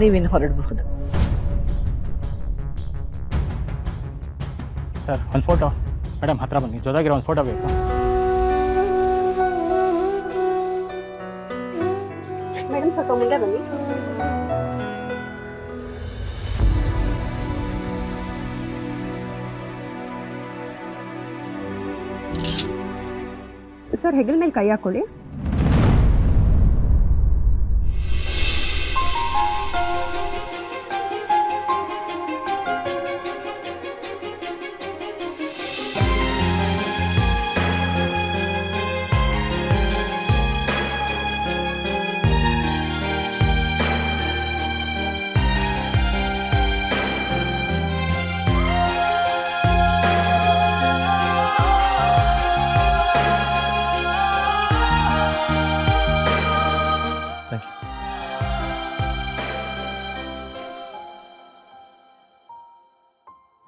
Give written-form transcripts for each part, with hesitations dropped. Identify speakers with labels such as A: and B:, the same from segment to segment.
A: ನೀವಿನ್ನು ಹೊರಡಬಹುದು.
B: ಸರ್ ಒಂದು photo. Madam ಹತ್ರ ಬನ್ನಿ, ಜೊತೆಗಿರೋ ಒಂದು ಫೋಟೋ ಬೇಕು.
C: ಮೇಡಮ್ ಸ್ವಲ್ಪ ಮುಂದೆ ಬನ್ನಿ. ಸರ್ ಹೆಗಲ ಮೇಲೆ ಕೈ ಹಾಕೊಳ್ಳಿ.
B: Thank you.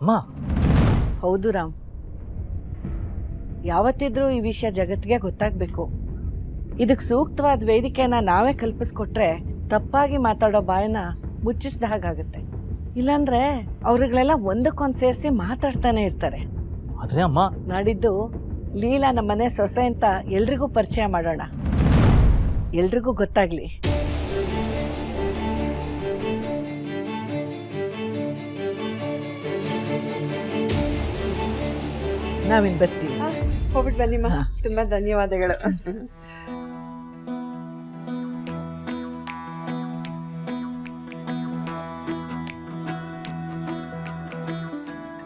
D: ಅಮ್ಮ,
A: ಹೌದು ರಾಮ್, ಯಾವತ್ತಿದ್ರೂ ಈ ವಿಷಯ ಜಗತ್ತಿಗೆ ಗೊತ್ತಾಗಬೇಕು. ಇದಕ್ಕೆ ಸೂಕ್ತವಾದ ವೇದಿಕೆನ ನಾವೇ ಕಲ್ಪಿಸ್ಕೊಟ್ರೆ ತಪ್ಪಾಗಿ ಮಾತಾಡೋ ಬಾಯನ್ನ ಮುಚ್ಚಿಸಿದ ಹಾಗಾಗುತ್ತೆ. ಇಲ್ಲಾಂದ್ರೆ ಅವ್ರುಗಳೆಲ್ಲ ಒಂದಕ್ಕೊಂದು ಸೇರಿಸಿ ಮಾತಾಡ್ತಾನೆ ಇರ್ತಾರೆ.
D: ಆದರೆ ಅಮ್ಮ,
A: ನಾಡಿದ್ದು ಲೀಲಾ ನಮ್ಮನೆ ಸೊಸೆ ಅಂತ ಎಲ್ರಿಗೂ ಪರಿಚಯ ಮಾಡೋಣ, ಎಲ್ರಿಗೂ ಗೊತ್ತಾಗ್ಲಿ. ನಾವಿನ್ ಬರ್ತೀವಿ.
C: ಹೋಗ್ಬಿಟ್ಟು ಬನ್ನಿಮ್ಮ. ತುಂಬಾ ಧನ್ಯವಾದಗಳು.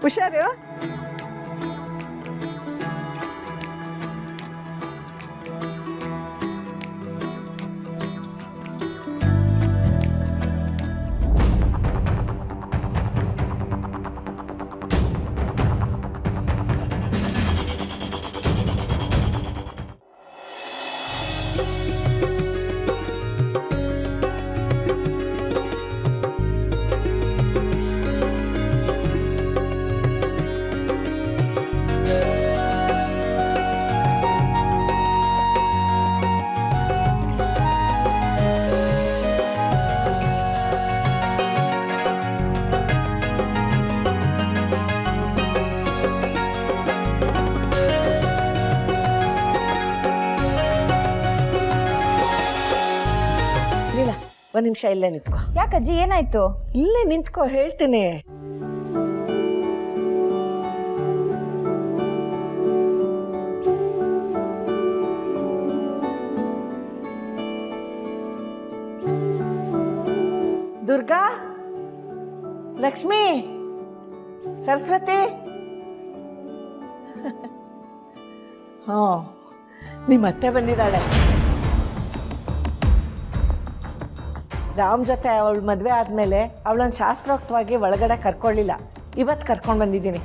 C: ಹುಷಾರು.
A: ಲೀಲಾ, ಒಂದ್ ನಿಮಿಷ ಇಲ್ಲೇ ನಿಂತ್ಕೋ.
E: ಯಾಕಜ್ಜಿ ಏನಾಯ್ತು?
A: ಇಲ್ಲೇ ನಿಂತ್ಕೋ, ಹೇಳ್ತೀನಿ. ದುರ್ಗಾ, ಲಕ್ಷ್ಮಿ, ಸರಸ್ವತಿ. ಹ್ಞೂ, ನಿಮ್ಮ ಅತ್ತೆ ಬಂದಿದ್ದಾಳೆ. ರಾಮ್ ಜೊತೆ ಅವಳು ಮದುವೆ ಆದಮೇಲೆ ಅವಳನ್ನು ಶಾಸ್ತ್ರೋಕ್ತವಾಗಿ ಒಳಗಡೆ ಕರ್ಕೊಳ್ಳಿಲ್ಲ. ಇವತ್ತು ಕರ್ಕೊಂಡು ಬಂದಿದ್ದೀನಿ.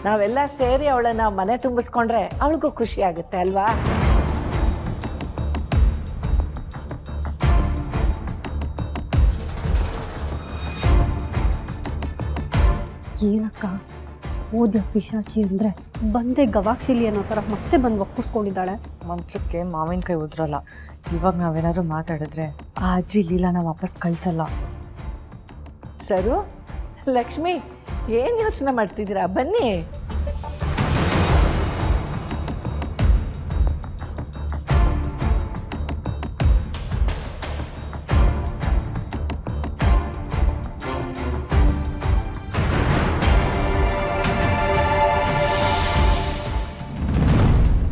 A: ನಾವೆಲ್ಲ ಸೇರಿ ಅವಳನ್ನು ಮನೆ ತುಂಬಿಸ್ಕೊಂಡ್ರೆ ಅವಳಿಗೂ ಖುಷಿ ಆಗುತ್ತೆ ಅಲ್ವಾ?
F: ಏನಕ್ಕ ಓದ್ಯ ಪಿಶಾಚಿ ಅಂದರೆ ಬಂದೆ ಗವಾಕ್ಷಿಲಿ ಅನ್ನೋ ಥರ ಮತ್ತೆ ಬಂದು ಒಕ್ಕೂಸ್ಕೊಂಡಿದ್ದಾಳೆ.
G: ಮಂತ್ರಕ್ಕೆ ಮಾವಿನಕಾಯಿ ಉದ್ರಲ್ಲ. ಇವಾಗ ನಾವೇನಾದ್ರು ಮಾತಾಡಿದ್ರೆ ಆ ಅಜ್ಜಿ ಲೀಲಾನ ವಾಪಸ್ ಕಳಿಸಲ್ಲ.
A: ಸರು, ಲಕ್ಷ್ಮಿ, ಏನು ಯೋಚನೆ ಮಾಡ್ತಿದ್ದೀರಾ? ಬನ್ನಿ.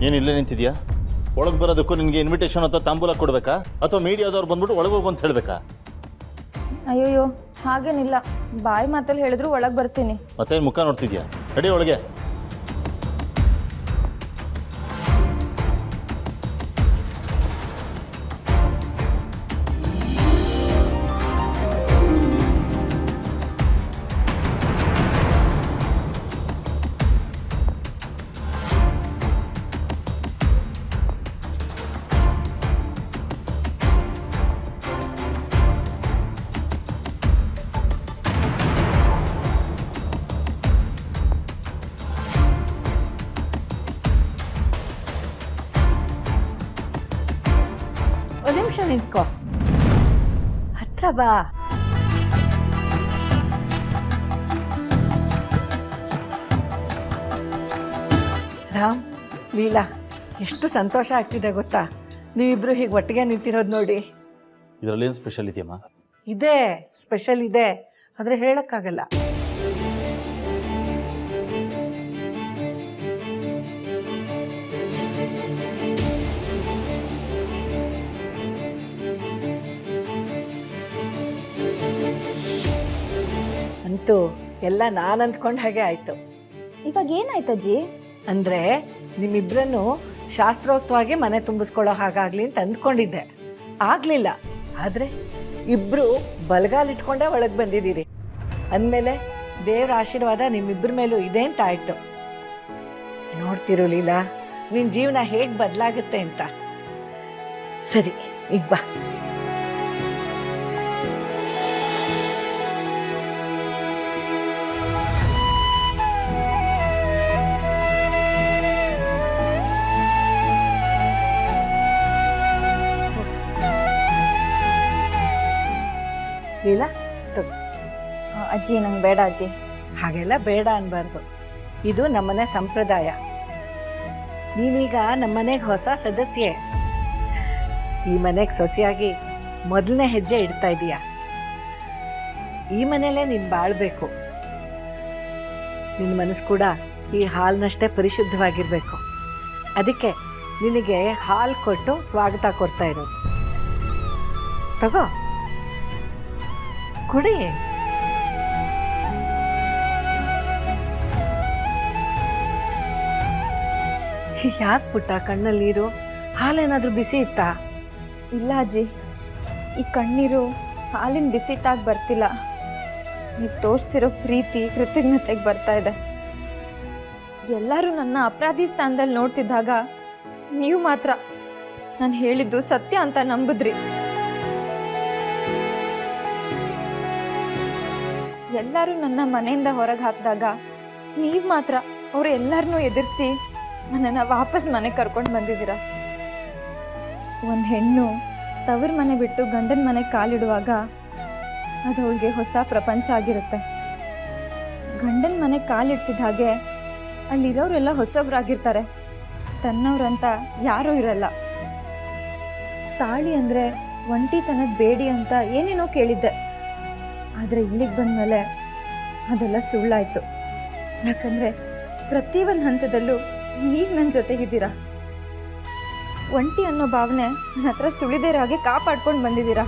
H: ಏನು ಇಲ್ಲೇ ನಿಂತಿದ್ಯಾ? ಒಳಗೆ ಬರೋದಕ್ಕೂ ನಿನಗೆ ಇನ್ವಿಟೇಷನ್ ಅಥವಾ ತಾಂಬೂಲ ಕೊಡಬೇಕಾ, ಅಥವಾ ಮೀಡಿಯಾದವ್ರು ಬಂದ್ಬಿಟ್ಟು ಒಳಗೆ ಹೋಗು ಅಂತ ಹೇಳಬೇಕಾ?
E: ಅಯ್ಯೋಯ್ಯೋ, ಹಾಗೇನಿಲ್ಲ. ಬಾಯಿ ಮಾತಲ್ಲಿ ಹೇಳಿದ್ರು ಒಳಗೆ ಬರ್ತೀನಿ.
H: ಮತ್ತೇನು ಮುಖ ನೋಡ್ತಿದ್ಯಾ? ನಡಿ ಒಳಗೆ.
A: ಒಂದು ನಿಮಿಷ ನಿಂತ್ಕೋ, ಹತ್ರ ಬಾ. ರಾಮ್, ಲೀಲಾ, ಎಷ್ಟು ಸಂತೋಷ ಆಗ್ತಿದೆ ಗೊತ್ತಾ ನೀವಿಬ್ರು ಹೀಗೆ ಒಟ್ಟಿಗೆ ನಿಂತಿರೋದು ನೋಡಿ.
H: ಇದರಲ್ಲಿ ಏನು ಸ್ಪೆಷಲ್ ಇದೆಯಮ್ಮ?
A: ಇದೆ, ಸ್ಪೆಷಲ್ ಇದೆ, ಆದರೆ ಹೇಳೋಕ್ಕಾಗಲ್ಲ. ಅಂತೂ ಎಲ್ಲ ನಾನು ಅಂದ್ಕೊಂಡ ಹಾಗೆ ಆಯಿತು.
E: ಇವಾಗ ಏನಾಯ್ತಜ್ಜಿ?
A: ಅಂದರೆ ನಿಮ್ಮಿಬ್ಬರನ್ನು ಶಾಸ್ತ್ರೋಕ್ತವಾಗಿ ಮನೆ ತುಂಬಿಸ್ಕೊಳ್ಳೋ ಹಾಗಾಗಲಿ ಅಂತ ಅಂದ್ಕೊಂಡಿದ್ದೆ. ಆಗಲಿಲ್ಲ. ಆದರೆ ಇಬ್ಬರು ಬಲಗಾಲಿಟ್ಕೊಂಡೇ ಒಳಗೆ ಬಂದಿದ್ದೀರಿ ಅಂದಮೇಲೆ ದೇವ್ರ ಆಶೀರ್ವಾದ ನಿಮ್ಮಿಬ್ಬರ ಮೇಲೂ ಇದೆ ಅಂತ ಆಯಿತು. ನೋಡ್ತಿರು ಲೀಲಾ, ನಿನ್ನ ಜೀವನ ಹೇಗೆ ಬದಲಾಗುತ್ತೆ ಅಂತ. ಸರಿ, ಈಗ ಬಾ. ಲೀಲಾ, ತಗೋ.
E: ಅಜ್ಜಿ ನಂಗೆ ಬೇಡ ಅಜ್ಜಿ.
A: ಹಾಗೆಲ್ಲ ಬೇಡ ಅನ್ಬಾರ್ದು. ಇದು ನಮ್ಮನೆ ಸಂಪ್ರದಾಯ. ನೀನೀಗ ನಮ್ಮನೆಗೆ ಹೊಸ ಸದಸ್ಯೆ. ಈ ಮನೆಗೆ ಸೊಸೆಯಾಗಿ ಮೊದಲನೇ ಹೆಜ್ಜೆ ಇಡ್ತಾ ಇದೀಯ. ಈ ಮನೆಯಲ್ಲೇ ನೀನು ಬಾಳ್ಬೇಕು. ನಿನ್ನ ಮನಸ್ಸು ಕೂಡ ಈ ಹಾಲಿನಷ್ಟೇ ಪರಿಶುದ್ಧವಾಗಿರಬೇಕು. ಅದಕ್ಕೆ ನಿನಗೆ ಹಾಲು ಕೊಟ್ಟು ಸ್ವಾಗತ ಕೊಡ್ತಾ ಇರೋದು. ತಗೋ, ಕುಡಿ. ಯಾಕೆ ಪುಟ್ಟ ಕಣ್ಣಲ್ಲಿ ನೀರು? ಹಾಲೇನಾದ್ರೂ ಬಿಸಿ ಇತ್ತಾ?
E: ಇಲ್ಲ ಅಜ್ಜಿ, ಈ ಕಣ್ಣೀರು ಹಾಲಿನ ಬಿಸಿಟ್ಟಾಗಿ ಬರ್ತಿಲ್ಲ. ನೀವು ತೋರಿಸಿರೋ ಪ್ರೀತಿ ಕೃತಜ್ಞತೆಗೆ ಬರ್ತಾ ಇದೆ. ಎಲ್ಲರೂ ನನ್ನ ಅಪರಾಧಿ ಸ್ಥಾನದಲ್ಲಿ ನೋಡ್ತಿದ್ದಾಗ ನೀವು ಮಾತ್ರ ನಾನು ಹೇಳಿದ್ದು ಸತ್ಯ ಅಂತ ನಂಬಿದ್ರಿ. ಎಲ್ಲರೂ ನನ್ನ ಮನೆಯಿಂದ ಹೊರಗೆ ಹಾಕಿದಾಗ ನೀವು ಮಾತ್ರ ಅವರು ಎಲ್ಲರನ್ನೂ ಎದುರಿಸಿ ನನ್ನನ್ನು ವಾಪಸ್ ಮನೆಗೆ ಕರ್ಕೊಂಡು ಬಂದಿದ್ದೀರ. ಒಂದು ಹೆಣ್ಣು ತವ್ರ ಮನೆ ಬಿಟ್ಟು ಗಂಡನ ಮನೆಗೆ ಕಾಲಿಡುವಾಗ ಅದು ಅವಳಿಗೆ ಹೊಸ ಪ್ರಪಂಚ ಆಗಿರುತ್ತೆ. ಗಂಡನ ಮನೆಗೆ ಕಾಲಿಡ್ತಿದ್ದ ಹಾಗೆ ಅಲ್ಲಿರೋರೆಲ್ಲ ಹೊಸಬ್ರಾಗಿರ್ತಾರೆ. ತನ್ನವ್ರಂತ ಯಾರೂ ಇರಲ್ಲ. ತಾಳಿ ಅಂದರೆ ಒಂಟಿತನದ ಬೇಡಿ ಅಂತ ಏನೇನೋ ಕೇಳಿದ್ದೆ. ಆದರೆ ಇಲ್ಲಿಗೆ ಬಂದಮೇಲೆ ಅದೆಲ್ಲ ಸುಳ್ಳಾಯಿತು. ಯಾಕಂದರೆ ಪ್ರತಿಯೊಂದು ಹಂತದಲ್ಲೂ ನೀವು ನನ್ನ ಜೊತೆಗಿದ್ದೀರಾ. ಒಂಟಿ ಅನ್ನೋ ಭಾವನೆ ನನ್ನ ಹತ್ರ ಸುಳಿದೇರ ಹಾಗೆ ಕಾಪಾಡ್ಕೊಂಡು ಬಂದಿದ್ದೀರಾ.